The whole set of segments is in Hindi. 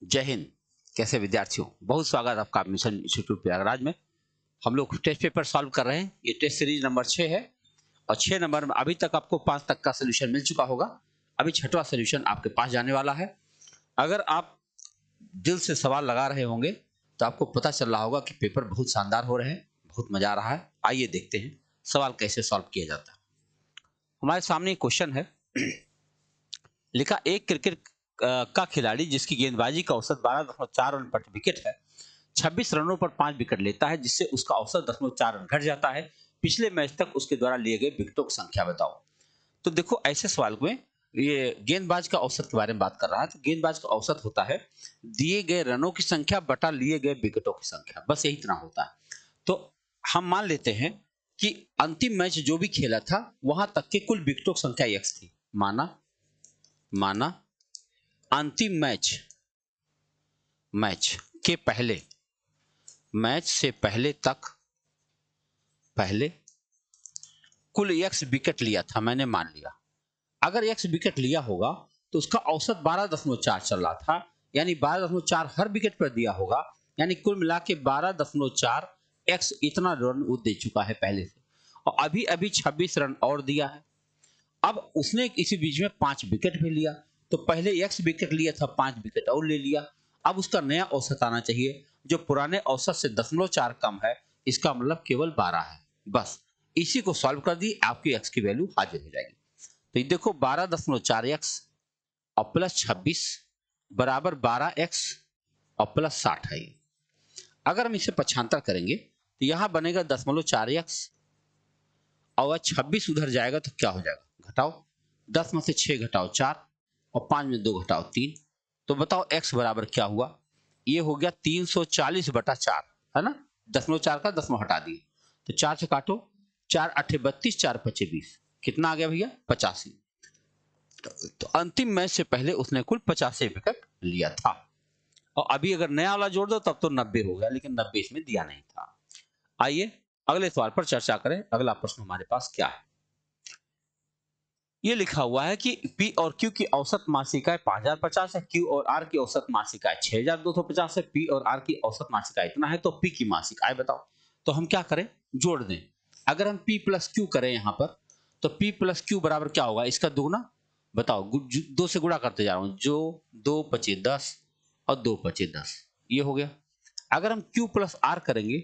जय हिंद। कैसे विद्यार्थियों, बहुत स्वागत आपका मिशन इंस्टीट्यूट प्रयागराज में। हम लोग टेस्ट पेपर सॉल्व कर रहे हैं। ये टेस्ट सीरीज नंबर 6 है और 6 नंबर में अभी तक आपको 5 तक का सोल्यूशन मिल चुका होगा। अभी 6वां सोल्यूशन आपके पास जाने वाला है। अगर आप दिल से सवाल लगा रहे होंगे तो आपको पता चल रहा होगा कि पेपर बहुत शानदार हो रहे हैं, बहुत मजा आ रहा है। आइए देखते हैं सवाल कैसे सॉल्व किया जाता है। हमारे सामने क्वेश्चन है, लिखा एक क्रिकेट का खिलाड़ी जिसकी गेंदबाजी का औसत 12.4 रन प्रति विकेट है, 26 रनों पर 5 विकेट लेता है, जिससे उसका औसत 10.4 रन घट जाता है। पिछले मैच तक उसके द्वारा लिए गए विकेटों की संख्या बताओ। तो देखो, ऐसे सवाल में ये गेंदबाज का औसत के बारे में बात कर रहा है। तो गेंदबाज का औसत होता है दिए गए रनों की संख्या बटा लिए गए विकेटों की संख्या, बस यही इतना होता है। तो हम मान लेते हैं कि अंतिम मैच जो भी खेला था वहां तक के कुल विकेटों की संख्या x थी। माना अंतिम मैच के मैच से पहले कुल x विकेट लिया था, मैंने मान लिया। अगर x विकेट लिया होगा तो उसका औसत 12.4 चल रहा था, यानी 12.4 हर विकेट पर दिया होगा, यानी कुल मिला के 12.4 x इतना रन वो दे चुका है पहले से, और अभी 26 रन और दिया है। अब उसने इसी बीच में 5 विकेट भी लिया, तो पहले x विकेट लिया था, 5 विकेट और ले लिया। अब उसका नया औसत आना चाहिए जो पुराने औसत से 0.4 कम है, इसका मतलब केवल 12 है। बस इसी को सॉल्व कर दी, आपकी x की वैल्यू हाजिर हो जाएगी। तो ये देखो 12.4x और प्लस 26 बराबर 12x और प्लस 60 है। अगर हम इसे पक्षांतर करेंगे तो यहां बनेगा 0.4x और 26 उधर जाएगा तो क्या हो जाएगा, घटाओ 10 में से 6 घटाओ 4 और 5 में 2 घटाओ 3। तो बताओ x बराबर क्या हुआ, ये हो गया 340/4, है ना। 0.4 का 10 हटा दिए तो 4 से काटो, 4 8 32, 4 5 20, कितना आ गया भैया, 85। तो अंतिम मैच से पहले उसने कुल 85 विकेट लिया था। और अभी अगर नया वाला जोड़ दो तब तो 90 हो गया, लेकिन 90 इसमें दिया नहीं था। आइए अगले सवाल पर चर्चा करें। अगला प्रश्न हमारे पास क्या है, ये लिखा हुआ है कि P और Q की औसत मासिक आय 5050 है, Q और R की औसत मासिक आय 6250 है, P और R की औसत मासिक आय इतना है, तो P की मासिक आय बताओ। तो हम क्या करें, जोड़ दें। अगर हम P प्लस Q करें यहां पर, तो P प्लस Q बराबर क्या होगा, इसका दुगना। बताओ, 2 से गुणा करते जा रहा हूं, जो 2 5 10 और 2 5 10, ये हो गया। अगर हम Q प्लस R करेंगे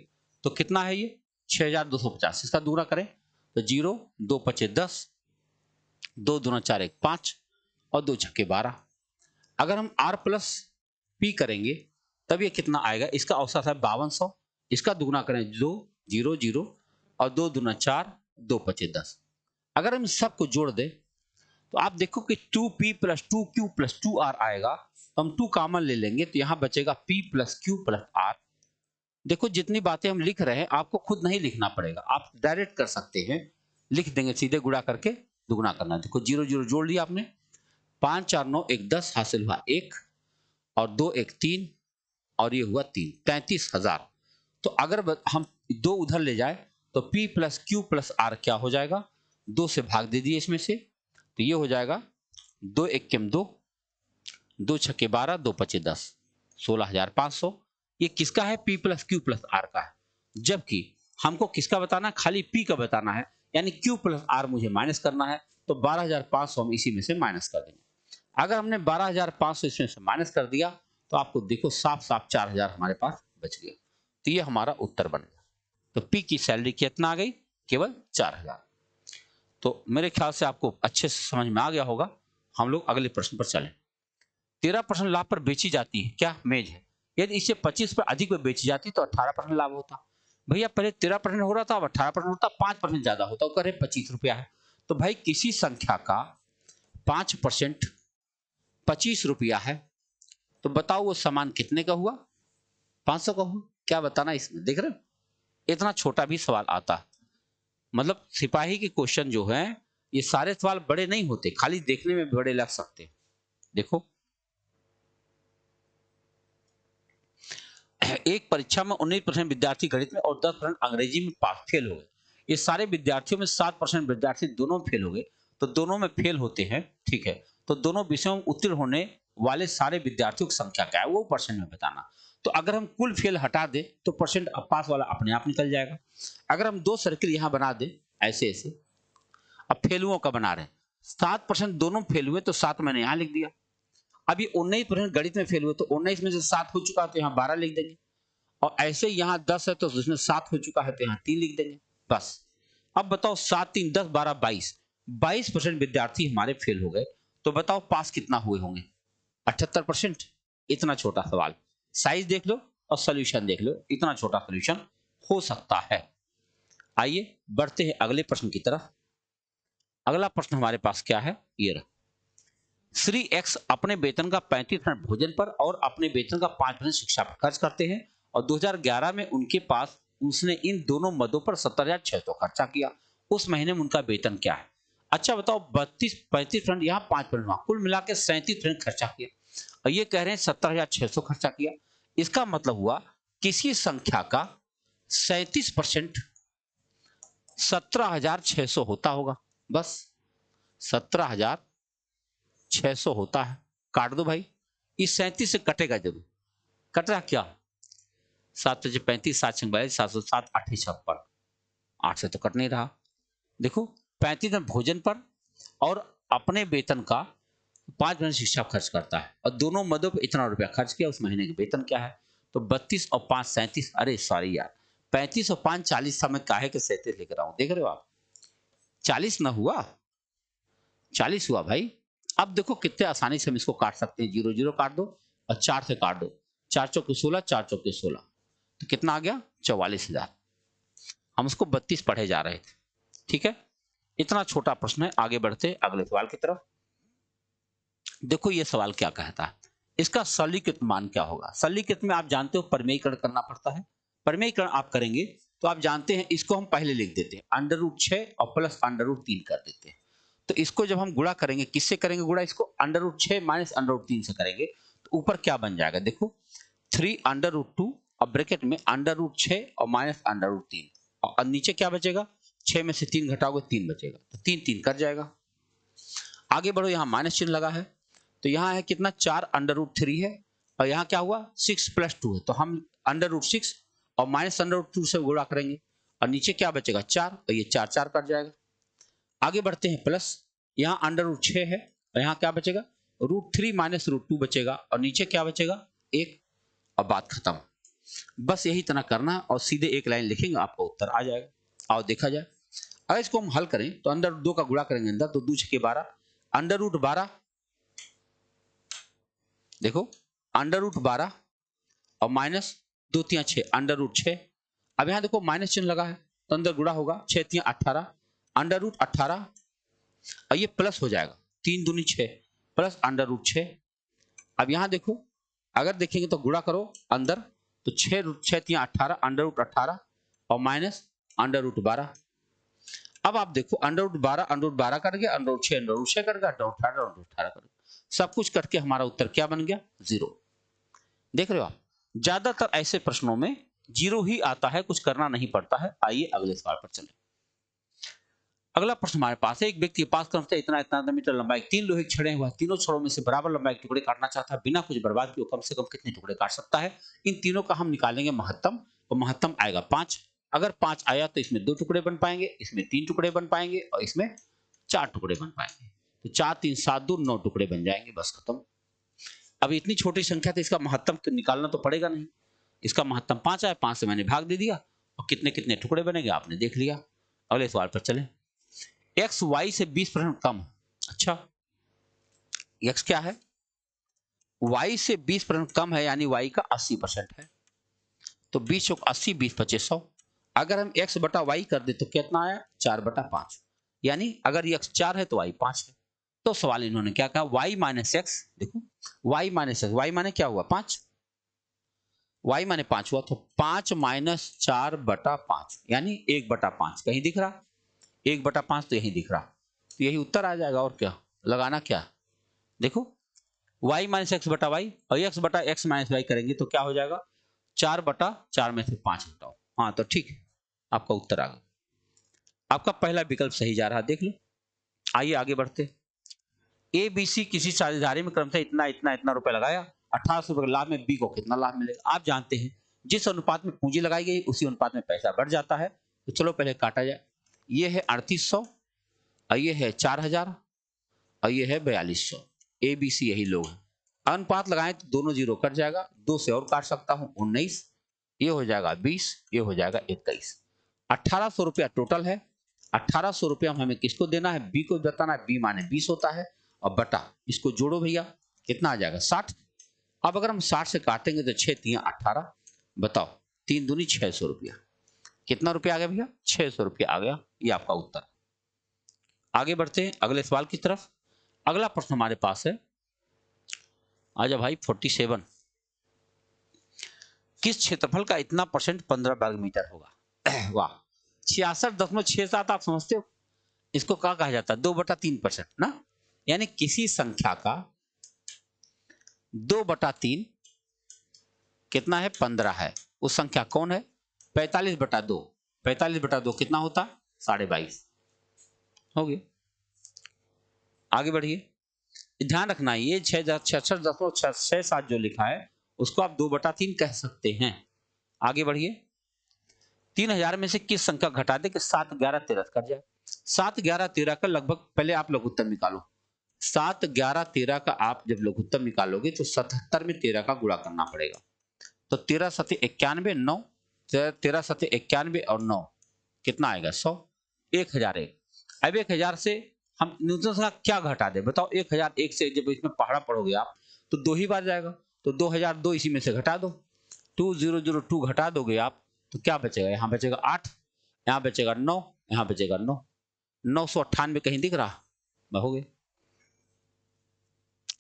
तो कितना है, ये 6250, इसका दुगना करें तो 0 2 5 10, 2 दूना 4 1 5 और 2 छक्के 12। अगर हम R प्लस P करेंगे तब ये कितना आएगा, इसका औसत है 5200, इसका दुगना करें 2 0 0 और 2 दूना 4 2 5 10। अगर हम सबको जोड़ दें तो आप देखो कि 2P plus 2Q plus 2R आएगा, तो हम 2 कॉमन ले लेंगे तो यहां बचेगा P plus Q plus R। देखो, जितनी बातें हम लिख रहे हैं आपको खुद नहीं लिखना पड़ेगा, आप डायरेक्ट कर सकते हैं, लिख देंगे सीधे, गुणा करके दुगना करना। देखो 0 0 जोड़ लिया आपने, 5 4 9 1 10 हासिल हुआ 1 और 2 1 3 और ये हुआ 3, 33,000। तो अगर हम 2 उधर ले जाए तो P plus Q plus R क्या हो जाएगा, 2 से भाग दे दिए इसमें से, तो ये हो जाएगा 2 1 2 2 छक्के 12 2 5 10, 16,500। ये किसका है, P plus Q plus R का है। जबकि हमको किसका बताना है, खाली P का बताना है, यानी Q प्लस R मुझे माइनस करना है, तो 12,500 हम इसी में से माइनस कर देंगे। अगर हमने 12,500 इसमें से माइनस कर दिया तो आपको देखो साफ साफ 4,000 हमारे पास बच गया। तो ये हमारा उत्तर बन गया। तो P की सैलरी कितना आ गई, केवल 4,000। तो मेरे ख्याल से आपको अच्छे से समझ में आ गया होगा। हम लोग अगले प्रश्न पर चलें। 13% लाभ पर बेची जाती है क्या, मेज है, यदि इसे 25 पर अधिक में बेची जाती तो 18% लाभ होता। भैया पहले 13% हो रहा था, अब 18% होता, 5% ज्यादा होता, वो कह रहे 25 रुपया है। तो भाई किसी संख्या का 5% 25 रुपया है, तो बताओ वो सामान कितने का हुआ, 500 का हुआ। क्या बताना इसमें, देख रहे हो, इतना छोटा भी सवाल आता। मतलब सिपाही के क्वेश्चन जो है, ये सारे सवाल बड़े नहीं होते, खाली देखने में बड़े लग सकते हैं। देखो, एक परीक्षा में 19% विद्यार्थी गणित में और 10% अंग्रेजी में पास फेल हो गए। ये सारे विद्यार्थियों में 7% विद्यार्थी दोनों फेल हो गए, तो दोनों में फेल होते हैं, ठीक है। तो दोनों विषयों में वाले सारे विद्यार्थियों की संख्या क्या है वो परसेंट में बताना। तो अगर हम कुल फेल हटा दें तो परसेंट पास वाला अपने आप निकल जाएगा। अगर हम 2 सर्किल यहाँ बना दें ऐसे ऐसे, अब फेलुओं का बना रहे हैं, 7% दोनों फेल हुए तो 7 मैंने यहाँ लिख दिया। अब ये 19% गणित में फेल हुए तो 19 में से 7 हो चुका है तो यहाँ 12 लिख देंगे, और ऐसे यहाँ 10 है तो उसमें 7 हो चुका है तो यहाँ 3 लिख देंगे बस। अब बताओ 7 3 10 12 22% विद्यार्थी हमारे फेल हो गए, तो बताओ पास कितना हुए होंगे? 78%। इतना छोटा सवाल, साइज देख लो और सॉल्यूशन देख लो, इतना छोटा सॉल्यूशन हो सकता है। आइए बढ़ते हैं अगले प्रश्न की तरफ। अगला प्रश्न हमारे पास क्या है, ये रहा। श्री एक्स अपने वेतन का 35% भोजन पर और अपने वेतन का 5% शिक्षा पर खर्च करते हैं, और 2011 में उनके पास उसने इन दोनों मदों पर 70,600 खर्चा किया। उस महीने में उनका वेतन क्या है? अच्छा बताओ, 35% यहाँ 5%, कुल मिला के 37% खर्चा किया, और ये कह रहे हैं 70,600 खर्चा किया। इसका मतलब हुआ किसी संख्या का 37% 17,600 होता होगा, बस 17,600 होता है। काट दो भाई, इस 37 से कटेगा जरूर, कट रहा क्या? 7 5 35, 7 6 42, 707, 8 56, 8 से तो कट नहीं रहा। देखो 35 दिन भोजन पर और अपने वेतन का 5% शिक्षा खर्च करता है, और दोनों मदों पर इतना रुपया खर्च किया। उस महीने का वेतन क्या है? तो 32 और 5 37, अरे सॉरी यार, 35 और 5 40 था, मैं काहे के 37 लेकर आऊं, देख रहे हो आप? 40 ना हुआ, 40 हुआ भाई। अब देखो कितने आसानी से हम इसको काट सकते हैं, 0 0 काट दो और 4 से काट दो, 4 चौके 16, 4 चौके 16, तो कितना आ गया? 44,000। हम उसको 32 पढ़े जा रहे थे, ठीक है। इतना छोटा प्रश्न है, आगे बढ़ते अगले सवाल की तरफ। देखो ये सवाल क्या कहता है, इसका सरलीकृत मान क्या होगा? सरलीकृत में आप जानते हो परिमेयीकरण करना पड़ता है। परिमेयीकरण आप करेंगे तो आप जानते हैं, इसको हम पहले लिख देते हैं √6 और प्लस √3 कर देते हैं। तो इसको जब हम गुणा करेंगे, किससे करेंगे गुणा? इसको √6 माइनस √3 से करेंगे, तो ऊपर क्या बन जाएगा? देखो 3√2 और ब्रैकेट में √6 और माइनस √3, और नीचे क्या बचेगा? 6 में से 3 घटाओगे 3 बचेगा, तो 3 3 कट जाएगा। आगे बढ़ो, यहाँ माइनस चिन्ह लगा है, तो यहाँ है कितना? 4 √3 है, और यहाँ क्या हुआ? 6 + 2 है, तो हम √6 और माइनस √2 से गुणा करेंगे, और नीचे क्या बचेगा? 4, और ये 4 4 कट जाएगा। आगे बढ़ते हैं, प्लस यहाँ √6 है, और यहाँ क्या बचेगा? √3 माइनस √2 बचेगा, और नीचे क्या बचेगा? 1, और बात खत्म। बस यही इतना करना, और सीधे एक लाइन लिखेंगे, आपका उत्तर आ जाएगा। आओ देखा जाए, अगर इसको हम हल करें तो अंदर 2 का गुणा करेंगे, अंदर तो 2 6 12, √12, देखो √12 और माइनस 2 3 6, √6। अब यहाँ देखो माइनस चिन्ह लगा है, तो अंदर गुणा होगा, 6 3 18, √18, और ये प्लस हो जाएगा, 3 दूनी 6 प्लस √6। अब यहाँ देखो, अगर देखेंगे तो गुणा करो अंदर, तो 6 6 3 18, √18 और माइनस √12। अब आप देखो √12 कट गया, √6 कट गया, √18 कट गया, सब कुछ कट के हमारा उत्तर क्या बन गया? 0। देख रहे हो आप, ज्यादातर ऐसे प्रश्नों में 0 ही आता है, कुछ करना नहीं पड़ता है। आइए अगले सवाल पर चलें। अगला प्रश्न हमारे पास है, एक व्यक्ति के पास क्रमशः इतना इतना मीटर लंबा एक 3 लोहे के छड़े हुआ, तीनों छड़ों में से बराबर लंबा एक टुकड़े काटना चाहता है, बिना कुछ बर्बाद किए कम से कम कितने टुकड़े काट सकता है? इन तीनों का हम निकालेंगे महत्तम, तो महत्तम आएगा 5। अगर 5 आया तो इसमें 2 टुकड़े बन पाएंगे, इसमें 3 टुकड़े बन पाएंगे, और इसमें 4 टुकड़े बन पाएंगे। तो 4 3 7 2 9 टुकड़े बन जाएंगे, बस खत्म। अब इतनी छोटी संख्या तो इसका महत्तम निकालना तो पड़ेगा नहीं। इसका महत्तम 5 आया, 5 से मैंने भाग दे दिया, और कितने कितने टुकड़े बनेंगे आपने देख लिया। अगले सवाल पर चले। x y से 20% कम। अच्छा, x क्या है? y से 20% कम है, यानी y का 80% है, तो 20 चौक 80, 20 25 100। अगर हम x बटा y कर दे तो कितना आया? 4/5, यानी अगर ये x 4 है तो y 5 है। तो सवाल इन्होंने क्या कहा? y माइनस एक्स, देखो y माइनस एक्स, y माने क्या हुआ? 5, y माने 5 हुआ, तो 5 माइनस 4/5, यानी 1/5। कहीं दिख रहा? 1/5 तो यही दिख रहा, तो यही उत्तर आ जाएगा। और क्या लगाना? क्या देखो, y माइनस एक्स बटा वाई और x बटा एक्स माइनस वाई करेंगे तो क्या हो जाएगा? 4/4 में से 5 घटाओ। हाँ तो ठीक है, आपका उत्तर आ गया। आपका पहला विकल्प सही जा रहा, देख लो। आइए आगे बढ़ते। ए बी सी किसी साझेदारी में क्रम से इतना इतना इतना रुपए लगाया, 1800 रुपए के लाभ में बी को कितना लाभ मिलेगा? आप जानते हैं जिस अनुपात में पूंजी लगाई गई उसी अनुपात में पैसा बढ़ जाता है। तो चलो पहले काटा जाए। ये है 3800 और ये है 4000 और ये है 4200। ए बी सी यही लोग हैं। अनुपात लगाएं तो दोनों जीरो कट जाएगा, 2 से और काट सकता हूं 19, ये हो जाएगा 20, ये हो जाएगा 21। 1800 रुपया टोटल है। 1800 रुपया हमें किसको देना है? बी को बताना है। बी माने 20 होता है और बटा इसको जोड़ो भैया, कितना आ जाएगा? 60। अब अगर हम 60 से काटेंगे तो 6 तिया 18, बताओ 3 दूनी 600 रुपया। कितना रुपया आ गया भैया? 600 रुपया आ गया। ये आपका उत्तर। आगे बढ़ते हैं अगले सवाल की तरफ। अगला प्रश्न हमारे पास है, आजा भाई 47। किस क्षेत्रफल का इतना परसेंट 15 वर्ग मीटर होगा? वाह, 66.67 आप समझते हो? इसको क्या कहा जाता है? 2/3% ना। यानी किसी संख्या का 2/3 कितना है? 15 है। उस संख्या कौन है? 45/2। 45/2 कितना होता है? 22.5 हो गया। आगे बढ़िए, ध्यान रखना ये 66.67 जो लिखा है उसको आप 2/3 कह सकते हैं। आगे बढ़िए, 3000 में से किस संख्या घटा दे कि 7, 11, 13 कट जाए? 7, 11, 13 का लगभग, पहले आप लघुत्तम निकालो। 7, 11, 13 का आप जब लघुत्तम निकालोगे तो 77 में 13 का गुणा करना पड़ेगा। तो 13 सत्ते 91, 9, 13 सत्ते 91 और 9 कितना आएगा? 100। 1001। अब 1000 से हम न्यूटन का क्या घटा दे? बताओ। 1001 से जब इसमें पहाड़ा पढ़ोगे आप तो 2 ही बार जाएगा, तो 2002 इसी में से घटा दो। 2002 घटा दोगे आप तो क्या बचेगा? यहाँ बचेगा 8, यहाँ बचेगा 9, यहाँ बचेगा 9। 998 कहीं दिख रहा? हो गए।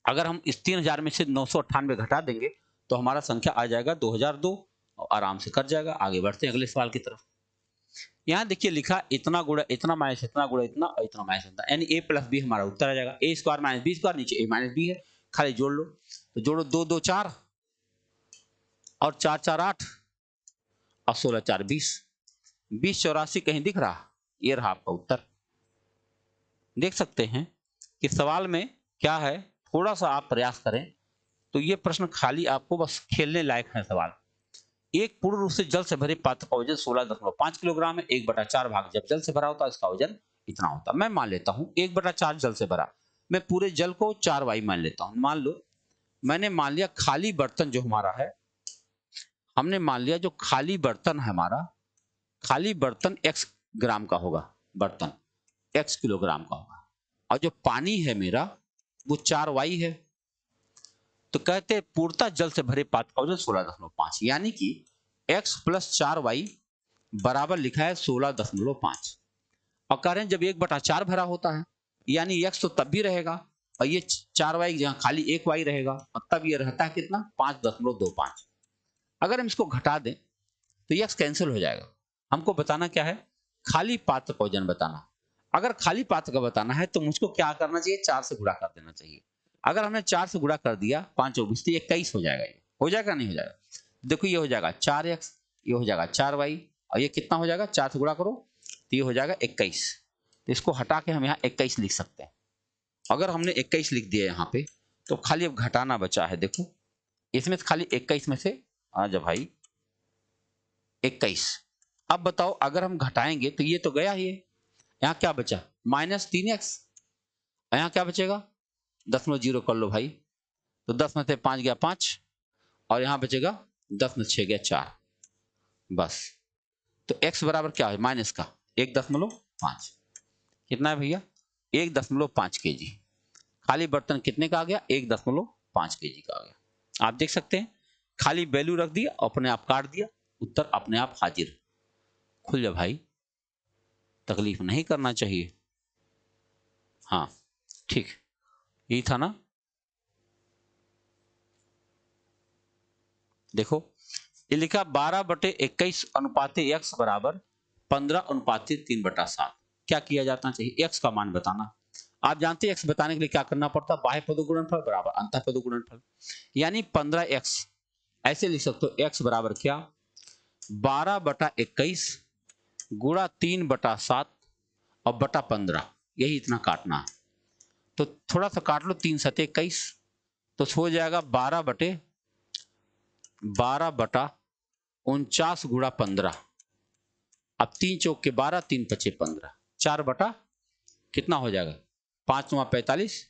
अगर हम इस 3000 में से 998 घटा देंगे तो हमारा संख्या आ जाएगा 2002 और आराम से कट जाएगा। आगे बढ़ते हैं अगले सवाल की तरफ। यहाँ देखिए लिखा इतना गुणा इतना माइनस इतना गुणा इतना और इतना माइनस इतना, यानी a प्लस बी हमारा उत्तर आ जाएगा। ए स्क्वायर माइनस बी स्क्वायर, नीचे a माइनस बी है, खाली जोड़ लो। तो जोड़ो 2 2 4 और 4 4 8 और 16 4 20। 20 84 कहीं दिख रहा? ये रहा आपका उत्तर। देख सकते हैं कि सवाल में क्या है, थोड़ा सा आप प्रयास करें तो ये प्रश्न खाली आपको बस खेलने लायक है सवाल। एक पूर्ण रूप से जल से भरे पात्र का वजन 16.5 किलोग्राम है। 1/4 भाग जब जल से भरा होता है इसका वजन इतना होता है। मैं मान लेता हूं 1/4 जल से भरा, मैं पूरे जल को 4 वाई मान लेता हूं। मान लो मैंने मान लिया खाली बर्तन जो हमारा है, हमने मान लिया जो खाली बर्तन है हमारा, खाली बर्तन x ग्राम का होगा, बर्तन x किलोग्राम का होगा, और जो पानी है मेरा वो 4 वाई है। तो कहते हैं पूर्णतः जल से भरे पात्र का वजन 16.5, यानी कि x + 4y बराबर लिखा है 16.5। और कह रहे हैं जब 1/4 भरा होता है यानी x तो तब भी रहेगा और ये 4y जहां खाली 1y रहेगा और तब ये रहता है कितना? 5.25। अगर हम इसको घटा दें तो ये x कैंसिल हो जाएगा। हमको बताना क्या है? खाली पात्र का वजन बताना। अगर खाली पात्र का बताना है तो मुझको क्या करना चाहिए? 4 से गुणा कर देना चाहिए। अगर हमने 4 से गुणा कर दिया, 5 24 तो 21 हो जाएगा। ये हो जाएगा नहीं हो जाएगा? देखो ये हो जाएगा 4x, ये हो जाएगा 4y और ये कितना हो जाएगा? 4 से गुणा करो तो ये हो जाएगा 21। तो इसको हटा के हम यहाँ 21 लिख सकते हैं। अगर हमने 21 लिख दिया यहाँ पे तो खाली अब घटाना बचा है। देखो इसमें से खाली 21 में से आ जा भाई 21। अब बताओ अगर हम घटाएंगे तो ये तो गया ही है, यहाँ क्या बचा? -3x। यहाँ क्या बचेगा? 10 कर लो भाई, तो 10 में से 5 गया 5 और यहाँ बचेगा 10 में 6 गया 4, बस। तो x बराबर क्या है? माइनस का 1.5। कितना है भैया? 1.5 kg। खाली बर्तन कितने का आ गया? 1.5 kg का आ गया। आप देख सकते हैं खाली वैल्यू रख दिया, अपने आप काट दिया, उत्तर अपने आप हाजिर। खुल जा भाई, तकलीफ नहीं करना चाहिए। हाँ ठीक, यही था ना। देखो ये लिखा 12/21 अनुपाते x बराबर 15 अनुपाते 3/7। क्या किया जाना चाहिए? x का मान बताना। आप जानते हैं x बताने के लिए क्या करना पड़ता है? बाह्य पदों गुणनफल बराबर अंतः पदों गुणनफल, यानी 15x ऐसे लिख सकते हो। x बराबर क्या? 12/21 गुणा 3/7 और बटा 15, यही इतना काटना है। तो थोड़ा सा काट लो, 3 सते 21, तो हो जाएगा 12/49 गुणा 15। अब 3 चौक के 12, 3 पचे 15, 4 बटा कितना हो जाएगा, 5 9 45,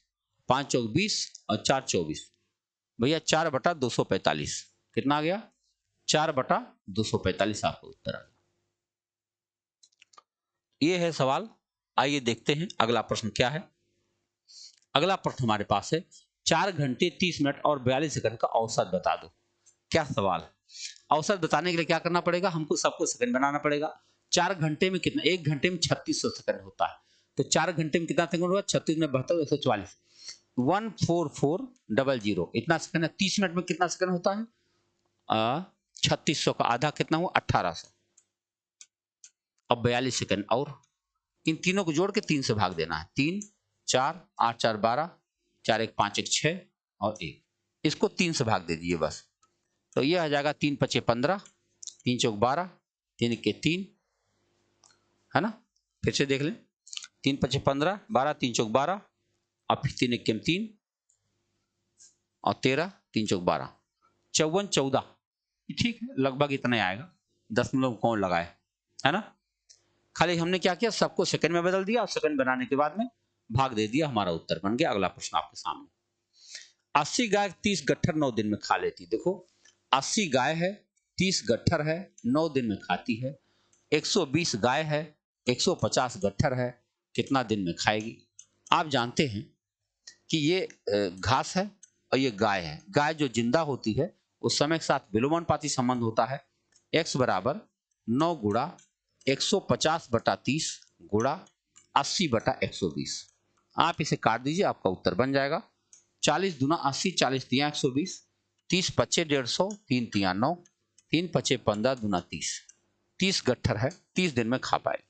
5 चौक 20 और 4 24, भैया 4/245 कितना आ गया, 4/245 आपका उत्तर आ गया। ये है सवाल। आइए देखते हैं अगला प्रश्न क्या है। अगला प्रश्न हमारे पास है 4 घंटे 30 मिनट और 42 सेकंड का औसत बता दो। क्या सवाल है? औसत बताने के लिए क्या करना पड़ेगा, हमको सबको सेकंड बनाना पड़ेगा। 4 घंटे में कितना, 1 घंटे में 3600 सेकंड होता है, तो 4 घंटे में कितना सेकंड होगा, 36 में 72 144, 14400 इतना सेकंड है। 30 मिनट में कितना सेकंड होता है, 3600 का आधा कितना हुआ, 1800। अब 42 सेकंड, और इन तीनों को जोड़ के 3 से भाग देना है। 3 4 8 4 12, 4 1 5 1 6 और 1, इसको 3 से भाग दे दीजिए बस। तो ये आ जाएगा 3 पचे 15, 3 चौक 12, 3 के 3, है ना। फिर से देख लें, 3 पचे 15, 12 3 चौक 12, और फिर 3 के 3 और 13, 3 चौक 12, 54 14, ठीक है, लगभग इतना ही आएगा, दशमलव कौन लगाए, है ना। खाली हमने क्या किया, सबको सेकंड में बदल दिया और सेकंड बनाने के बाद में भाग दे दिया, हमारा उत्तर बन गया। अगला प्रश्न आपके सामने, 80 गाय 30 गट्ठर 9 दिन में खा लेती। देखो 80 गाय है, 30 गट्ठर है, 9 दिन में खाती है। 120 गाय है, 150 गट्ठर है, कितना दिन में खाएगी। आप जानते हैं कि ये घास है और ये गाय है। गाय जो जिंदा होती है उस समय के साथ विलोमानुपाती संबंध होता है। x बराबर 9 गुणा 150/30 गुणा 80/120। आप इसे काट दीजिए, आपका उत्तर बन जाएगा 40 दूना 80, 40 तिया 120, 30 पच्चे 150, 3 तिया 9, 3 पच्चे 15 दूना 30, 30 गट्ठर है, 30 दिन में खा पाए।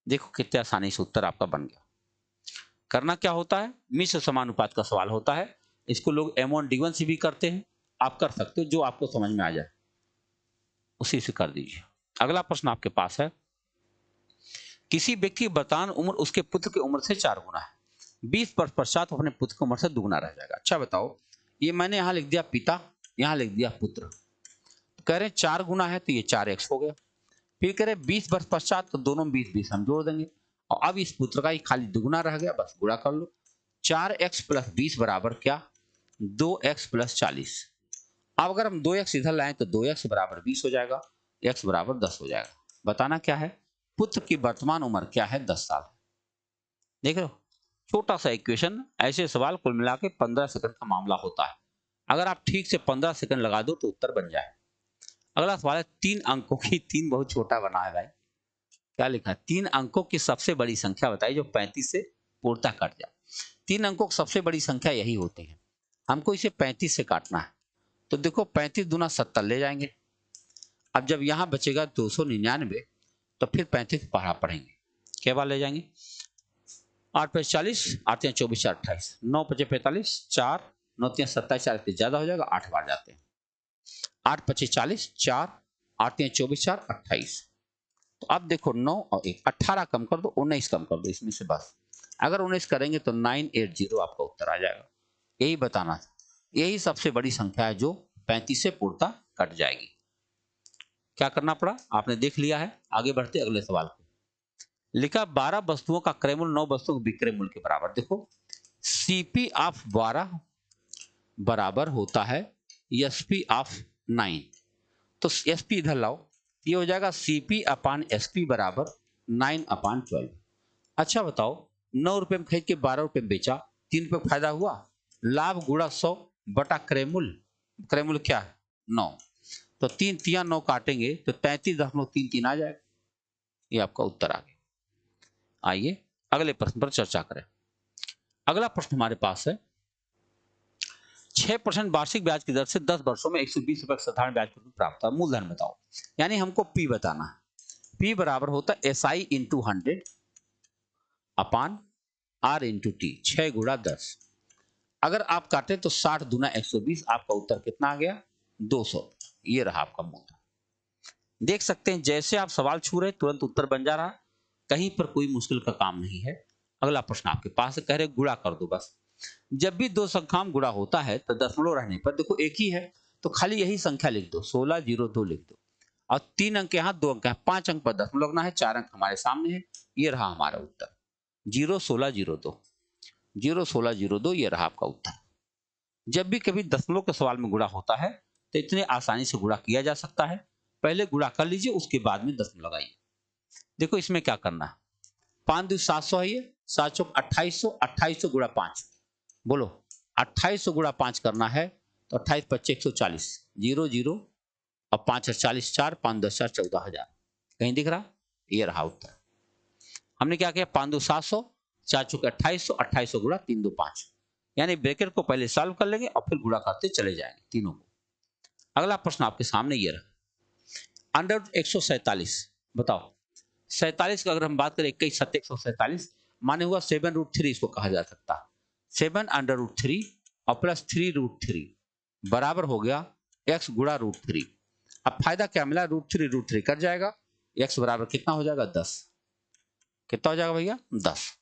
देखो कितने आसानी से उत्तर आपका बन गया। करना क्या होता है, मिश्र समानुपात का सवाल होता है, इसको लोग M1D1 से भी करते हैं, आप कर सकते हो, जो आपको समझ में आ जाए उसी से कर दीजिए। अगला प्रश्न आपके पास है, किसी व्यक्ति की वर्तमान उम्र उसके पुत्र की उम्र से 4 गुना है, 20 वर्ष पश्चात अपने पुत्र की उम्र से दुगुना रह जाएगा। अच्छा बताओ, ये मैंने यहां लिख दिया पिता, यहां लिख दिया पुत्र, तो कह रहे 4 गुना है तो ये 4x हो गया। फिर कह रहे 20 वर्ष पश्चात, तो दोनों में 20 20 हम जोड़ देंगे, और अब इस पुत्र का ही खाली दुगुना रह गया, बस गुणा कर लो। 4x + 20 बराबर क्या, 2x + 40। अब अगर हम 2x इधर लाएं तो 2x बराबर 20 हो जाएगा, x बराबर 10 हो जाएगा। बताना क्या है, पुत्र की वर्तमान उम्र क्या है, 10 साल। देख रहे हो, छोटा सा इक्वेशन। ऐसे सवाल कुल मिला के 15 सेकंड का मामला होता है, अगर आप ठीक से 15 सेकंड लगा दो तो उत्तर बन जाए। अगला सवाल है 3 अंकों की, 3 बहुत छोटा बना है भाई, क्या लिखा है, 3 अंकों की सबसे बड़ी संख्या बताइए जो 35 से पूर्णतः कट जाए। 3 अंकों की सबसे बड़ी संख्या यही होती है, हमको इसे 35 से काटना है। तो देखो 35 दूना 70 ले जाएंगे, अब जब यहां बचेगा 299, तो फिर 35 पढ़ा पढ़ेंगे, क्या बार ले जाएंगे, 8 5 40, 8 3 24 4 28, 9 5 45, 4 9 3 27, 4 से ज्यादा हो जाएगा, 8 बार जाते हैं, 8 25 40, 4 8 3 24 4 28। तो अब देखो 9 और 1, 18 कम कर दो, 19 कम कर दो इसमें से बस। अगर 19 करेंगे तो 980 आपका उत्तर आ जाएगा। यही बताना था, यही सबसे बड़ी संख्या है जो 35 से पूर्णतः कट जाएगी। क्या करना पड़ा आपने देख लिया है। आगे बढ़ते अगले सवाल को। लिखा 12 वस्तुओं का क्रय मूल्य 9 वस्तुओं के विक्रय मूल्य के बराबर। देखो CP ऑफ 12 बराबर होता है SP ऑफ 9, तो SP इधर लाओ, ये हो जाएगा CP/SP बराबर 9/12। अच्छा बताओ, 9 रुपए में खरीद के 12 रुपए में बेचा, 3 रुपए फायदा हुआ, लाभ गुणा 100 बटा क्रय मूल्य। क्रय मूल्य क्या है 9, तो 3 तिया 9 काटेंगे तो 33.33 आ जाएगा, ये आपका उत्तर आ गया। आइए अगले प्रश्न पर चर्चा करें। अगला प्रश्न हमारे पास है, 6% वार्षिक ब्याज की दर से 10 वर्षों में 120 रुपए साधारण ब्याज प्राप्त हुआ, मूलधन बताओ। यानी हमको P बताना है। P बराबर होता है SI × 100 अपान R × T, 6 गुणा 10। अगर आप काटे तो 60 दूना 120, आपका उत्तर कितना आ गया 200। ये रहा आपका मूलधन। देख सकते हैं जैसे आप सवाल छू रहे तुरंत उत्तर बन जा रहा है, कहीं पर कोई मुश्किल का काम नहीं है। अगला प्रश्न आपके पास है, कह रहे गुणा कर दो बस। जब भी दो संख्या में गुणा होता है तो दशमलव रहने पर देखो एक ही है तो खाली यही संख्या लिख दो, 1602 लिख दो। और 3 अंक यहाँ, 2 अंक यहाँ, 5 अंक पर दशमलव लगना है, 4 अंक हमारे सामने है। ये रहा हमारा उत्तर 01602, 01602 ये रहा आपका उत्तर। जब भी कभी दशमलव के सवाल में गुणा होता है तो इतने आसानी से गुणा किया जा सकता है। पहले गुणा कर लीजिए, उसके बाद में दशमलव लगाइए। देखो इसमें क्या करना है, 5 दूनी 700 है, ये 7 चौक 2800, 2800 गुणा 5, बोलो 2800 गुणा 5 करना है तो 28 25 140, 0 0 और 5 40, 4 5 10 4 14,000। कहीं दिख रहा? ये रहा उत्तर। हमने क्या किया, 5 2 700, 4 चौक 2800, 2800 गुणा 3 2 5, यानी ब्रैकेट को पहले सॉल्व कर लेंगे और फिर गुणा करते चले जाएंगे तीनों को। अगला प्रश्न आपके सामने ये रहा, अंडर 147, बताओ 47 का अगर हम बात करें 21 7 147 माने हुआ 7√3 इसको कहा जा सकता है। 7√3 और प्लस 3√3 बराबर हो गया x गुणा √3। अब फायदा क्या मिला, √3 कट जाएगा, x बराबर कितना हो जाएगा 10। कितना हो जाएगा भैया 10।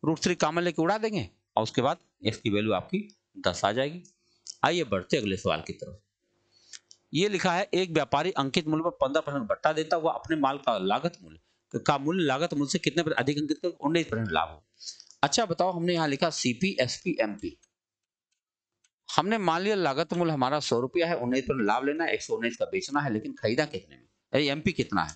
√3 कॉमन लेके उड़ा देंगे और उसके बाद x की वैल्यू आपकी 10 आ जाएगी। आइए बढ़ते अगले सवाल की तरफ। ये लिखा है, एक व्यापारी अंकित मूल्य पर 15% बट्टा देता हुआ अपने माल का लागत मूल्य लागत मूल्य से कितने अधिक अंकित कर 19% लाभ हो। अच्छा बताओ, हमने यहाँ लिखा सीपी एसपी एमपी। हमने मान लिया लागत मूल्य हमारा 100 रुपया है, 19% लाभ लेना है, 119 का बेचना है, लेकिन खरीदा कितने में, एमपी कितना है,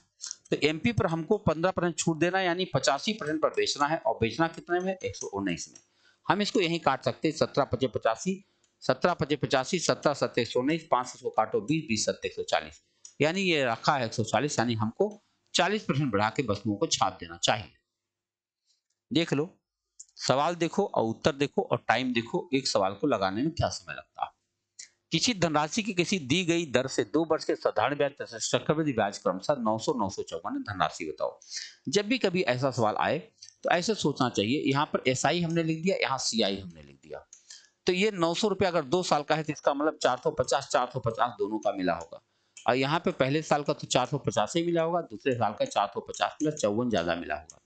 तो एमपी पर हमको 15% छूट देना है, यानी 85% पर बेचना है और बेचना कितने में 119 में। हम इसको यहीं काट सकते हैं, 17 5 85, 17 5 85, 17 7 119, 5 को काटो 20, 20 7 140, यानी ये रखा है 140, यानी हमको 40% बढ़ा के वस्तुओं को छाप देना चाहिए। देख लो सवाल देखो और उत्तर देखो और टाइम देखो, एक सवाल को लगाने में क्या समय लगता है। किसी धनराशि की किसी दी गई दर से 2 वर्ष के साधारण ब्याज तथा चक्रवृद्धि ब्याज क्रमशः 900 954 धनराशि बताओ। जब भी कभी ऐसा सवाल आए तो ऐसे सोचना चाहिए, यहाँ पर एसआई हमने लिख दिया, यहाँ सीआई हमने लिख दिया, तो ये 900 रुपया अगर 2 साल का है तो इसका मतलब 450 450 दोनों का मिला होगा। और यहाँ पे पहले साल का तो 450 ही मिला होगा, दूसरे साल का 450 प्लस 54 ज्यादा मिला होगा।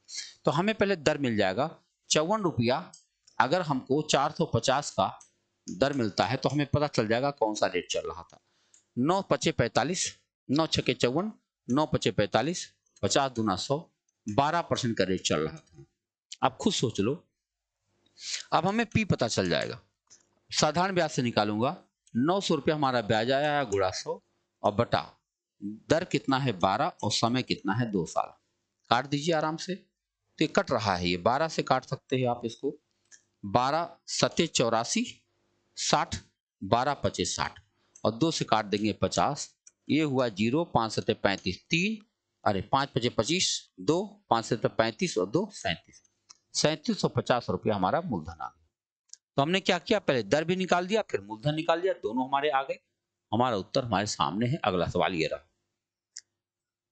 तो हमें पहले दर मिल जाएगा 54 रुपया। अगर हमको 450 का दर मिलता है तो हमें पता चल जाएगा कौन सा रेट चल रहा था। 9 5 45, 9 6 54, 9 5 45, 50 दूना 100, 12% का रेट चल रहा था। अब खुद सोच लो, अब हमें पी पता चल जाएगा, साधारण ब्याज से निकालूंगा, 900 रुपया हमारा ब्याज आया है गुणा 100 और बटा दर कितना है 12 और समय कितना है 2 साल। काट दीजिए आराम से, तो ये कट रहा है, ये 12 से काट सकते हैं आप इसको, 12 7 84, 60, 12 25 60 और 2 से काट देंगे 50, ये हुआ 0, 5 7 35 3, अरे 5 5 25, 2 5 7 35 और 2 37, 3750 रुपया हमारा मूलधन आ गया। तो हमने क्या किया, पहले दर भी निकाल दिया फिर मूलधन निकाल दिया, दोनों हमारे आ गए। हमारा उत्तर हमारे सामने है। अगला सवाल ये रहा,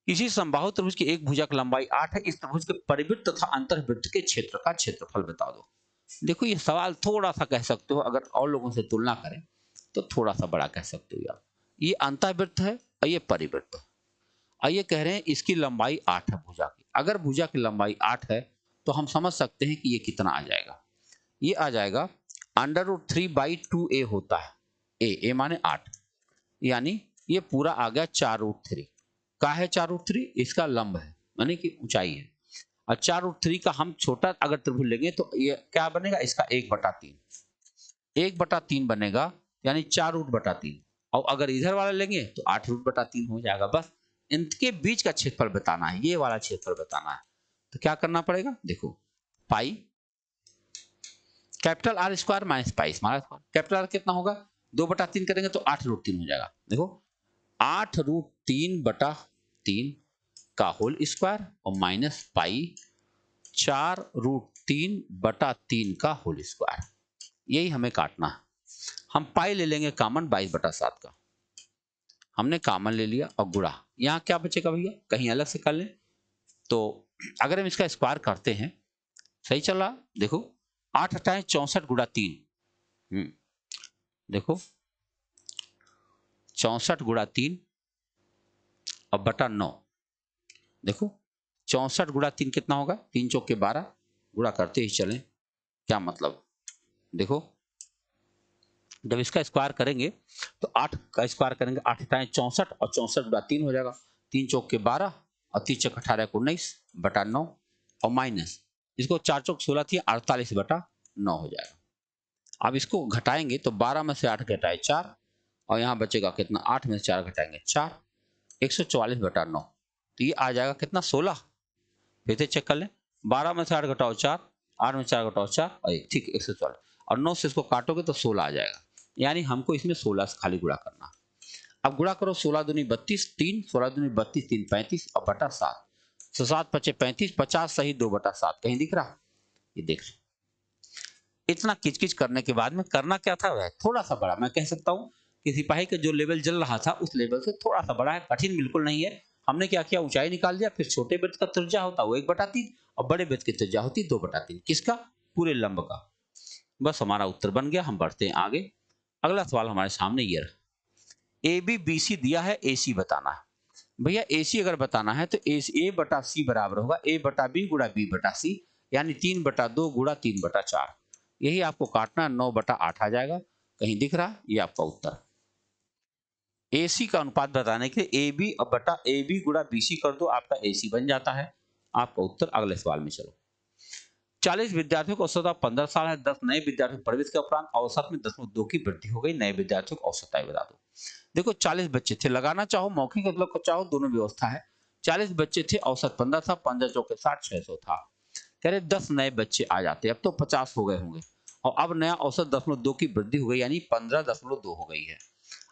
किसी समबाहु त्रिभुज की एक भुजा की लंबाई 8 है, इस त्रिभुज के परिवृत्त तथा अंतर्वृत्त के क्षेत्र का क्षेत्रफल बता दो। देखो ये सवाल थोड़ा सा कह सकते हो, अगर और लोगों से तुलना करें तो थोड़ा सा बड़ा कह सकते हो यार। ये अंतर्वृत्त है और ये परिवृत्त है, और ये कह रहे हैं इसकी लंबाई 8 है भुजा की। अगर भुजा की लंबाई 8 है तो हम समझ सकते हैं कि ये कितना आ जाएगा, ये आ जाएगा √3/2a होता है, ए माने 8, यानी ये पूरा आ गया 4√3 का है, 4√3 इसका लंब है यानी कि ऊंचाई है, और 4√3 का हम छोटा अगर त्रिभुज लेंगे तो ये क्या बनेगा, इसका 1/3, 1/3 बनेगा, यानी 4√3। और अगर इधर वाला लेंगे तो 8√3 हो जाएगा। बस इनके बीच का क्षेत्रफल बताना है, ये वाला क्षेत्रफल बताना है, तो क्या करना पड़ेगा, देखो pi capital R square minus pi small square, capital R कितना होगा 2/3 करेंगे तो 8√3 हो जाएगा। देखो 8√3/3 का होल स्क्वायर और माइनस पाई 4√3/3 का होल स्क्वायर, यही हमें काटना है। हम पाई ले लेंगे कॉमन 22/7 का, हमने कॉमन ले लिया और गुणा, यहाँ क्या बचेगा भैया, कहीं अलग से कर लें तो अगर हम इसका स्क्वायर करते हैं, सही चल रहा, देखो 8 8 64 गुणा 3, देखो 64 गुणा 3 और बटा 9, देखो 64 गुणा 3 कितना होगा, 3 चौके 12, गुणा करते ही चलें। क्या मतलब, देखो जब इसका स्क्वायर करेंगे तो 8 का स्क्वायर करेंगे, 8 टाइम 64 और 64 गुणा 3 हो जाएगा, 3 चौक के 12 और 3 चौक 18 को 19 बटा 9 और माइनस इसको 4 चौक 16 थी 48 बटा 9 हो जाएगा। अब इसको घटाएंगे तो 12 में से 8 घटाए 4 और यहाँ बचेगा कितना, 8 में से 4 घटाएंगे 4, 144 बटा 9, तो ये आ जाएगा कितना 16। फिर से चेक कर लें, 12 में से 8 घटाओ 4, 8 में 4 घटाओ 4 और 1, ठीक 144 और 9 से इसको काटोगे तो 16 आ जाएगा, यानी हमको इसमें 16 से खाली गुणा करना। अब गुणा करो, 16 दूनी 32, 3 16 दूनी 32, 3 35 और बटा 7, तो 7 पचे 35, 50 सही 2 बटा 7 कहीं दिख रहा, ये देख रहे। इतना किचकिच करने के बाद में करना क्या था, वह थोड़ा सा बड़ा, मैं कह सकता हूँ कि सिपाही का जो लेवल जल रहा था उस लेवल से थोड़ा सा बड़ा है, कठिन बिल्कुल नहीं है। हमने क्या किया, ऊंचाई निकाल दिया, फिर छोटे वृत्त का त्रिज्या होता वो 1/3 और बड़े वृत्त की त्रिज्या होती 2/3, किसका, पूरे लंब का। बस हमारा उत्तर बन गया। हम बढ़ते हैं आगे। अगला सवाल हमारे सामने ये रहा, ए बी बी सी दिया है, ए सी बताना है। भैया ए सी अगर बताना है तो ए बटा सी बराबर होगा ए बटा बी गुणा बी बटा सी, यानी 3/2 गुणा 3/4, यही आपको काटना 9/8 आ जाएगा, कहीं दिख रहा, ये आपका उत्तर। ए सी का अनुपात बताने के लिए ए बी बटा ए बी गुणा बी सी कर दो, आपका ए सी बन जाता है, आपका उत्तर। अगले सवाल में चलो। 40 विद्यार्थियों को औसत 15 साल है, 10 नए विद्यार्थी प्रवेश के उपरांत औसत में 0.2 की वृद्धि हो गई, नए विद्यार्थियों को औसत आयु बता दो। देखो 40 बच्चे थे, लगाना चाहो मौखिक मतलब को चाहो दोनों व्यवस्था है। 40 बच्चे थे, औसत 15 था, 15 चौके 60, 600 था। कह रहे 10 नए बच्चे आ जाते, अब तो 50 हो गए होंगे और अब नया औसत 0.2 की वृद्धि हो गई, यानी 15.2 हो गई है।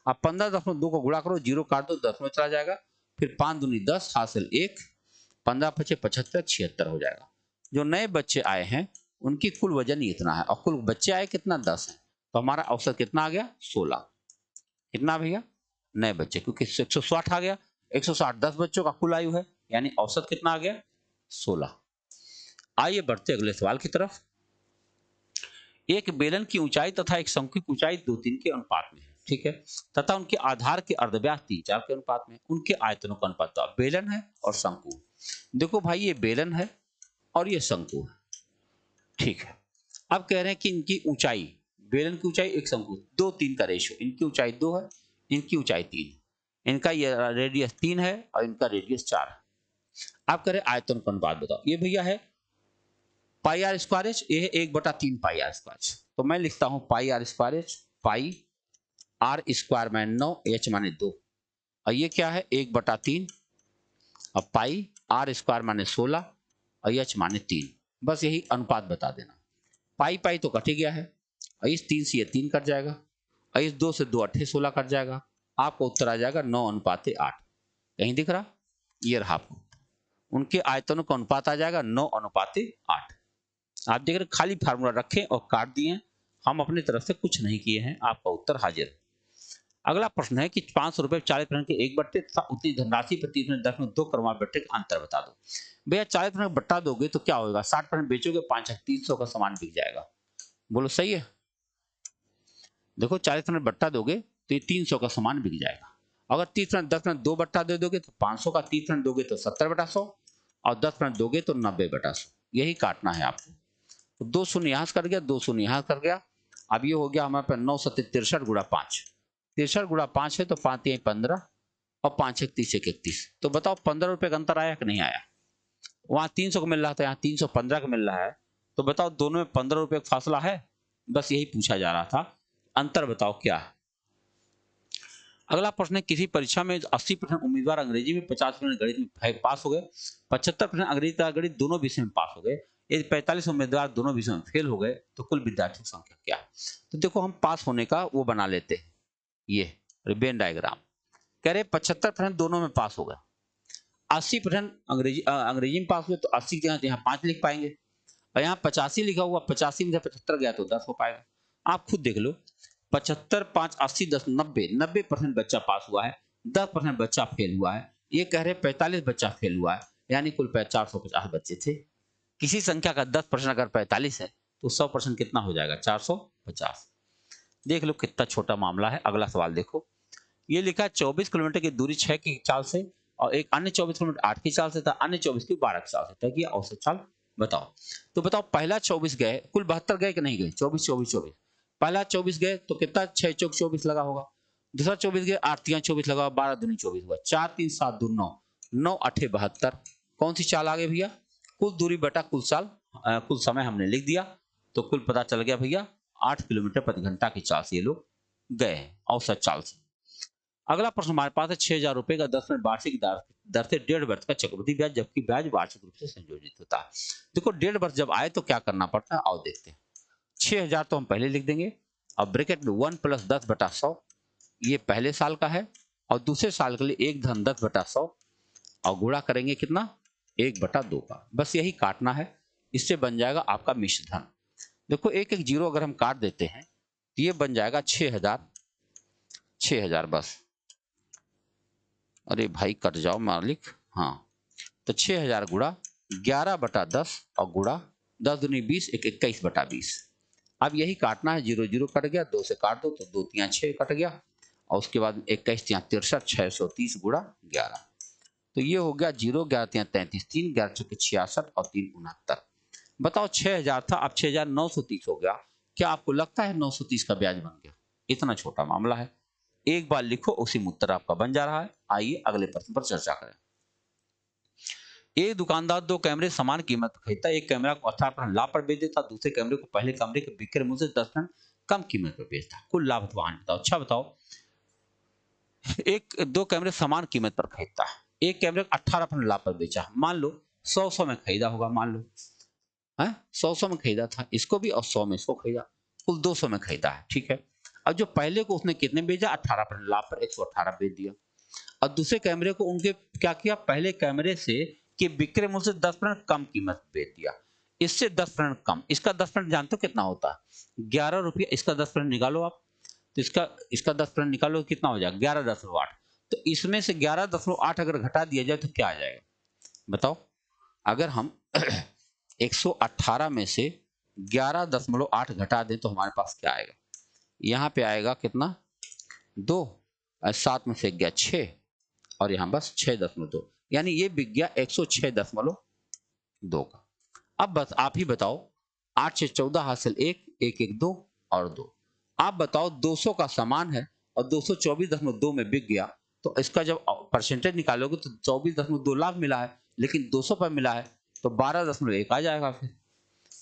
अब 15.2 को गुणा करो, 0 काट दो, 10 में चला जाएगा, फिर 5 दूनी 10 हासिल 1, 15 पचे 75, 76 हो जाएगा। जो नए बच्चे आए हैं उनकी कुल वजन इतना है और कुल बच्चे आए कितना, 10 है, तो हमारा औसत कितना आ गया, 16। कितना भैया, नए बच्चे, क्योंकि 160 आ गया, 160 10 बच्चों का कुल आयु है, यानी औसत कितना आ गया, 16। आइए बढ़ते अगले सवाल की तरफ। एक बेलन की ऊंचाई तथा एक शंकु की ऊंचाई 2:3 के अनुपात में है, ठीक है, तथा उनके आधार के अर्धव्यास 3:4 के अनुपात में, उनके आयतनों का अनुपात। तो बेलन है और शंकु, देखो भाई ये बेलन है और ये शंकु है, ठीक है। अब कह रहे हैं कि इनकी ऊंचाई, बेलन की ऊंचाई एक शंकु 2:3 का रेशियो, इनकी ऊंचाई 2 है, इनकी ऊंचाई 3 है, इनका ये रेडियस 3 है और इनका रेडियस 4 है। आप कह रहे आयतन का अनुपात बताओ, ये भैया है पाई आर स्क्वायर एच, ये है 1/3 पाई आर स्क्वायर, तो मैं लिखता हूं pi R square H, pi R square में 9, एच माने 2, और ये क्या है 1/3 और पाई आर स्क्वायर माने 16 और एच माने 3, बस यही अनुपात बता देना। पाई पाई तो कट ही गया है और इस 3 से ये 3 कट जाएगा और इस 2 से 2 8 16 कट जाएगा, आपको उत्तर आ जाएगा 9:8। कहीं दिख रहा, ये रहा आपको, उनके आयतनों का अनुपात आ जाएगा 9:8। आप देख रहे खाली फार्मूला रखें और काट दिए, हम अपनी तरफ से कुछ नहीं किए हैं, आपका उत्तर हाजिर है। अगला प्रश्न है कि 500 रुपए 40% के एक बट्टे तथा उतनी धनराशि प्रति 10.2 करोड़ बट्टे का अंतर बता दो। भैया 40% बट्टा दोगे तो क्या होगा, 60% बेचोगे 5,300 का सामान बिक जाएगा, बोलो सही है। देखो 40% बट्टा दोगे तो ये 300 का सामान बिक जाएगा, अगर 30% 10% 2 बट्टा दे दोगे तो 500 का, 30% दोगे तो 70/100 और 10% दोगे तो 90/100, यही काटना है आपको। तो 2 शून्य यहाँ से कट गया, 2 शून्य यहाँ कट गया, अब ये हो गया हमारे पास 9 7 63 गुणा 5, 63 गुणा 5 है तो 5 3 15 और 5 1 30 31, तो बताओ 15 रुपए का अंतर आया कि नहीं आया। वहां 300 का मिल रहा था, यहाँ 315 का मिल रहा है, तो बताओ दोनों में 15 रुपए का फासला है, बस यही पूछा जा रहा था, अंतर बताओ क्या है। अगला प्रश्न है, किसी परीक्षा में 80% उम्मीदवार अंग्रेजी में, 50% गणित में पास हो गए, 75% अंग्रेजी तथा गणित दोनों विषय में पास हो गए, यदि 45 उम्मीदवार दोनों विषयों में फेल हो गए तो कुल विद्यार्थियों की संख्या क्या है। तो देखो हम पास होने का वो बना लेते हैं, ये वेन डायग्राम। कह रहे 75% दोनों में पास हो गए, 80% अंग्रेजी में पास हुए तो 80 के यहाँ 5 लिख पाएंगे, और यहाँ 85 लिखा हुआ, 85 में से 75 गया तो 10 हो पाएगा। आप खुद देख लो, 75 5 80 10 90% बच्चा पास हुआ है, 10% बच्चा फेल हुआ है। ये कह रहे 45 बच्चा फेल हुआ है, यानी कुल 450 बच्चे थे। किसी संख्या का 10% अगर 45 है तो 100% कितना हो जाएगा, 450। देख लो कितना छोटा मामला है। अगला सवाल देखो, ये लिखा है 24 किलोमीटर की दूरी 6 की चाल से और एक अन्य 24 किलोमीटर 8 की चाल से था, अन्य 24 की 12 की चाल से तय किया, औसत चाल बताओ। तो बताओ पहला 24 गए, कुल 72 गए कि नहीं गए? 24 24 24। पहला 24 गए तो कितना 6 चौक 24 लगा होगा। दूसरा 24 गए 8 3 24 लगा, 12 दूनी 24 हुआ, 4 3 7 2 9, 9 8 72। कौन सी चाल आ गई भैया? कुल दूरी बटा कुल साल, कुल समय हमने लिख दिया, तो कुल पता चल गया भैया 8 किलोमीटर प्रति घंटा की चाल से ये लोग गए हैं, औसत चाल से। अगला प्रश्न हमारे पास है 6,000 रुपए का 10 मिनट वार्षिक दर से 1.5 वर्ष का चक्रवृद्धि ब्याज, जबकि ब्याज वार्षिक रूप से संयोजित होता है। देखो 1.5 वर्ष जब आए तो क्या करना पड़ता है, आओ देखते हैं। 6,000 तो हम पहले लिख देंगे, अब ब्रैकेट में 1 + 10/100, ये पहले साल का है, और दूसरे साल के लिए 1 धन 10/100, और गुणा करेंगे कितना, 1/2 का। बस यही काटना है, इससे बन जाएगा आपका मिश्र धन। देखो एक एक जीरो अगर हम काट देते हैं तो ये बन जाएगा 6,000, 6,000 बस। अरे भाई कट जाओ मालिक, हाँ। तो 6,000 गुणा 11/10 और गुणा 10 दूनी 20, 21/20। अब यही काटना है, 0 0 कट गया, 2 से काट दो तो 2 3 6 कट गया, और उसके बाद 21 3 63, 630 गुणा 11। तो ये हो गया 0 11 3 33, 3 11 चौके 66 और 3 69। बताओ 6,000 था, अब 6,930 हो गया। क्या आपको लगता है 930 का ब्याज बन गया? इतना छोटा मामला है, एक बार लिखो, उसी में उत्तर आपका बन जा रहा है। आइए अगले प्रश्न पर चर्चा करें। एक दुकानदार दो कैमरे समान कीमत पर खरीदता, एक कैमरा को 18% लाभ पर बेच देता, दूसरे कैमरे को पहले कैमरे के बिक्री मूल्य से 10% कम कीमत पर बेचता। कुल लाभ अथवा हानि बताओ। अच्छा बताओ, एक दो कैमरे समान कीमत पर खरीदता है, एक कैमरे को 18% लाभ पर बेचा, मान लो 100 में खरीदा होगा, मान लो है 100 में खरीदा था इसको भी, और 100 में इसको खरीदा, कुल 200 में खरीदा है, ठीक है। अब जो पहले को उसने कितने बेचा, 18% लाभ पर 118 बेच दिया, और दूसरे कैमरे को उनके क्या किया, पहले कैमरे से कि विक्रय मूल्य से 10% कम कीमत बेच दिया। इससे 10% कम, इसका 10% जानते हो कितना होता है, 11 रुपये। इसका 10% निकालो आप, तो इसका इसका 10% निकालो, कितना हो जाएगा, 11.8। तो इसमें से 11.8 अगर घटा दिया जाए तो क्या आ जाएगा बताओ। अगर हम 118 में से 11.8 घटा दें तो हमारे पास क्या आएगा, यहाँ पे आएगा कितना, 2, 7 में से गया 6, और यहाँ बस 6.2, यानी ये बिक गया 106.2 का। अब बस आप ही बताओ, 8 से 14 हासिल 1, 1 1 2 और 2। आप बताओ 200 का सामान है और 224.2 में बिक गया, तो इसका जब परसेंटेज निकालोगे तो 24.2 लाभ मिला है, लेकिन 200 पर मिला है तो 12.1 आ जाएगा। फिर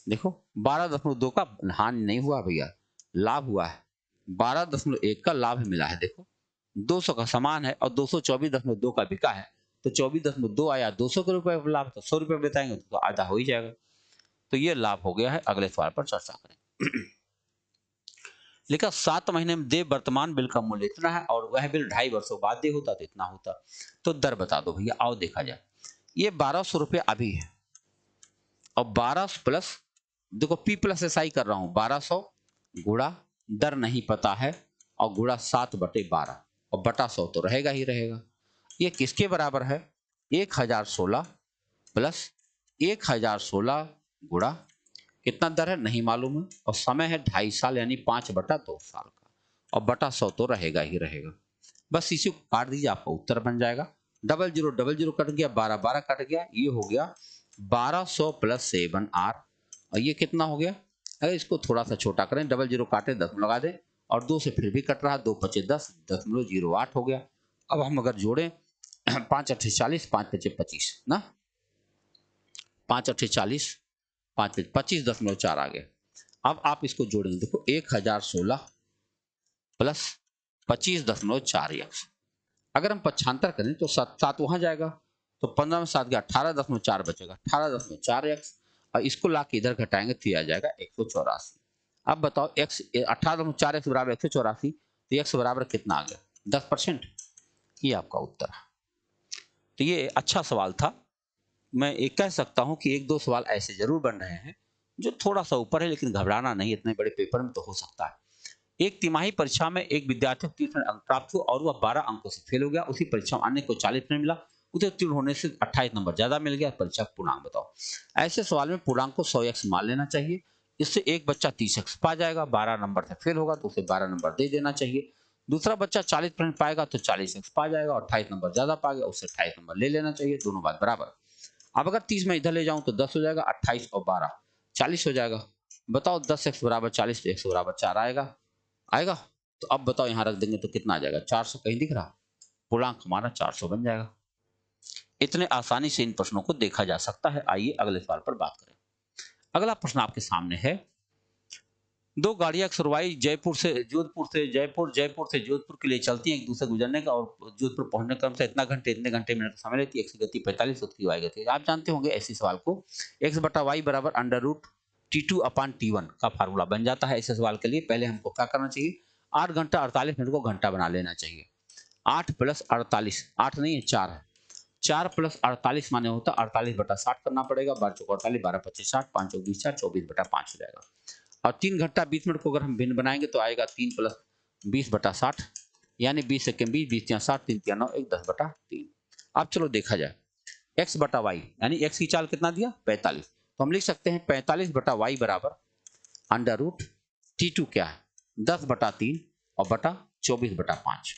देखो 12.2 का हानि नहीं हुआ भैया, लाभ हुआ है, 12.1 का लाभ मिला है। देखो 200 का सामान है और 224.2 का बिका है, तो 24.2 आया, 200 के रुपए लाभ, तो 100 रुपए बताएंगे तो आधा हो ही जाएगा। तो ये लाभ हो गया है। अगले सवाल पर चर्चा करें। लिखा 7 महीने में देय वर्तमान बिल का मूल्य इतना है और वह बिल 2.5 वर्षों बाद दे होता तो इतना होता। तो दर बता दो भैया, आओ देखा जाए। ये 1200 रुपये अभी है, और 12 प्लस, देखो पी प्लस एस आई कर रहा हूं, 1200 गुड़ा, दर नहीं पता है, और गुड़ा 7/12, और बटा 100 तो रहेगा ही रहेगा। ये किसके बराबर है, 1016 प्लस 1016 गुड़ा, कितना दर है नहीं मालूम है, और समय है 2.5 साल, यानी 5/2 साल का, और बटा 100 तो रहेगा ही रहेगा। बस इसी को काट दीजिए, आपका उत्तर बन जाएगा। 0000 कट गया, 12 12 कट गया, ये हो गया 1200 प्लस 7R, और ये कितना हो गया, अगर इसको थोड़ा सा छोटा करें, 00 काटे 10 लगा दें, और 2 से फिर भी कट रहा, 2 5 10, 10.08 हो गया। अब हम अगर जोड़ें 5 8 40, 5 5 25 ना, 5 8 40, 5 25.4 आ गया। अब आप इसको जोड़ेंगे, देखो 1016 प्लस 25.4x, अगर हम पक्षांतर करें तो 7 वहां जाएगा, तो 15 में 7 गया, 18.4 बचेगा, 18.4x, और इसको ला के इधर घटाएंगे तो आ जाएगा 184। अब बताओ x 18.4x बराबर 184, तो x बराबर कितना आ गया, 10%। ये आपका उत्तर है। तो ये अच्छा सवाल था। मैं एक कह सकता हूं कि एक दो सवाल ऐसे जरूर बन रहे हैं जो थोड़ा सा ऊपर है, लेकिन घबराना नहीं, इतने बड़े पेपर में तो हो सकता है। एक तिमाही परीक्षा में एक विद्यार्थी को 30 अंक प्राप्त हुआ और वह 12 अंकों से फेल हो गया, उसी परीक्षा में अन्य को 40 मिला, उसे उत्तीर्ण होने से 28 नंबर ज्यादा मिल गया, परीक्षा का पूर्णांक बताओ। ऐसे सवाल में पूर्णांक को 100x मान लेना चाहिए, इससे एक बच्चा 30x पा जाएगा, 12 नंबर से फेल होगा तो उसे 12 नंबर दे देना चाहिए। दूसरा बच्चा 40% पाएगा तो 40x पा जाएगा, और 28 नंबर ज्यादा पा गया, उसे 28 नंबर ले लेना चाहिए, दोनों बात बराबर। अब अगर 30 में इधर ले जाऊं तो 10 हो जाएगा, 28 और 12 40 हो जाएगा। बताओ 10x बराबर 40 तो x बराबर 4 आएगा, आएगा। तो अब बताओ यहाँ रख देंगे तो कितना आ जाएगा, 400 कहीं दिख रहा, पूर्णांक हमारा 400 बन जाएगा। इतने आसानी से इन प्रश्नों को देखा जा सकता है। आइए अगले सवाल पर बात करें। अगला प्रश्न आपके सामने है, दो गाड़ियां सुरवाई जोधपुर से जोधपुर के लिए चलती हैं, एक दूसरे गुजरने का और जोधपुर पहुंचने का क्रम इतना घंटे इतने घंटे मिनट समय लेती है, x की गति 45 उसकी y गति। आप जानते होंगे ऐसे सवाल को x बटा वाई बराबर अंडर रूट T2 अपान T1 का फार्मूला बन जाता है। ऐसे सवाल के लिए पहले हमको क्या करना चाहिए, 8 घंटा 48 मिनट को घंटा बना लेना चाहिए। 8 प्लस 48, 8 नहीं है 4 है, 4 प्लस 48 माने होता 48 बटा 60 करना पड़ेगा, 12 चौक 48, 12 25 60, 5 चौक 20 24 बटा 5 हो जाएगा। और 3 घंटा 20 मिनट को अगर हम भिन्न बनाएंगे तो आएगा 3 प्लस 20 बटा 60, यानी 20 सेकेंड 20 20 60 3 3 9 1 10 बटा 3। अब चलो देखा जाए, x बटा वाई यानी x की चाल कितना दिया 45, तो हम लिख सकते हैं 45 बटा वाई बराबर अंडर रूट T2 क्या है 10 बटा 3 और बटा 24 बटा 5।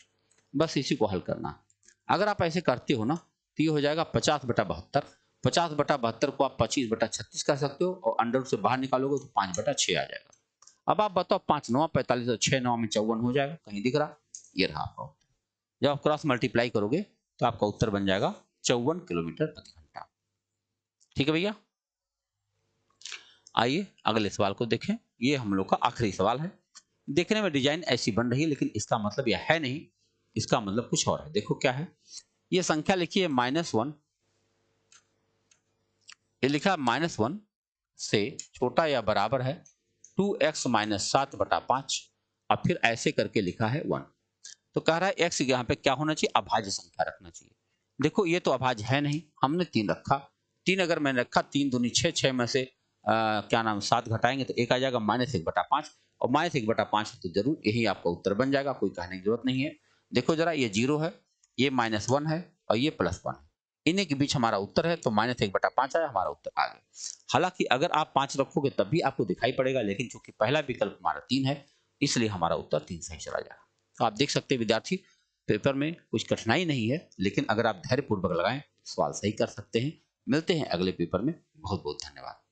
बस इसी को हल करना। अगर आप ऐसे करते हो ना तो ये हो जाएगा 50 बटा 72, 50 बटा 72 को आप 25 बटा 36 कर सकते हो और अंडर रूट से बाहर निकालोगे तो 5 बटा 6 आ जाएगा। अब आप बताओ 5 9 45 और 6 9 में 54 हो जाएगा, कहीं दिख रहा, ये रहा आपका उत्तर। जब आप क्रॉस मल्टीप्लाई करोगे तो आपका उत्तर बन जाएगा 54 किलोमीटर प्रति घंटा। ठीक है भैया, आइए अगले सवाल को देखें। ये हम लोग का आखिरी सवाल है। देखने में डिजाइन ऐसी बन रही है लेकिन इसका मतलब यह है नहीं, इसका मतलब कुछ और है। देखो क्या है, ये संख्या लिखी है -1, ये लिखा -1 से छोटा या बराबर है 2x - 7 बटा 5 और फिर ऐसे करके लिखा है 1। तो कह रहा है x यहाँ पे क्या होना चाहिए, अभाज्य संख्या रखना चाहिए। देखो ये तो अभाज्य है नहीं, हमने 3 रखा, 3 अगर मैंने रखा 3 दूनी 6, 6 में से क्या नाम 7 घटाएंगे तो 1 आ जाएगा -1 बटा 5 और -1 बटा 5 तो जरूर यही आपका उत्तर बन जाएगा, कोई कहने की जरूरत नहीं है। देखो जरा, ये 0 है, ये -1 है और ये +1 है, इन्हीं के बीच हमारा उत्तर है, तो -1 बटा 5 आया, हमारा उत्तर आ गया। हालांकि अगर आप 5 रखोगे तब भी आपको दिखाई पड़ेगा, लेकिन चूंकि पहला विकल्प हमारा 3 है इसलिए हमारा उत्तर 3 सही चला जाएगा। तो आप देख सकते हैं विद्यार्थी, पेपर में कुछ कठिनाई नहीं है, लेकिन अगर आप धैर्यपूर्वक लगाएं सवाल सही कर सकते हैं। मिलते हैं अगले पेपर में, बहुत बहुत धन्यवाद।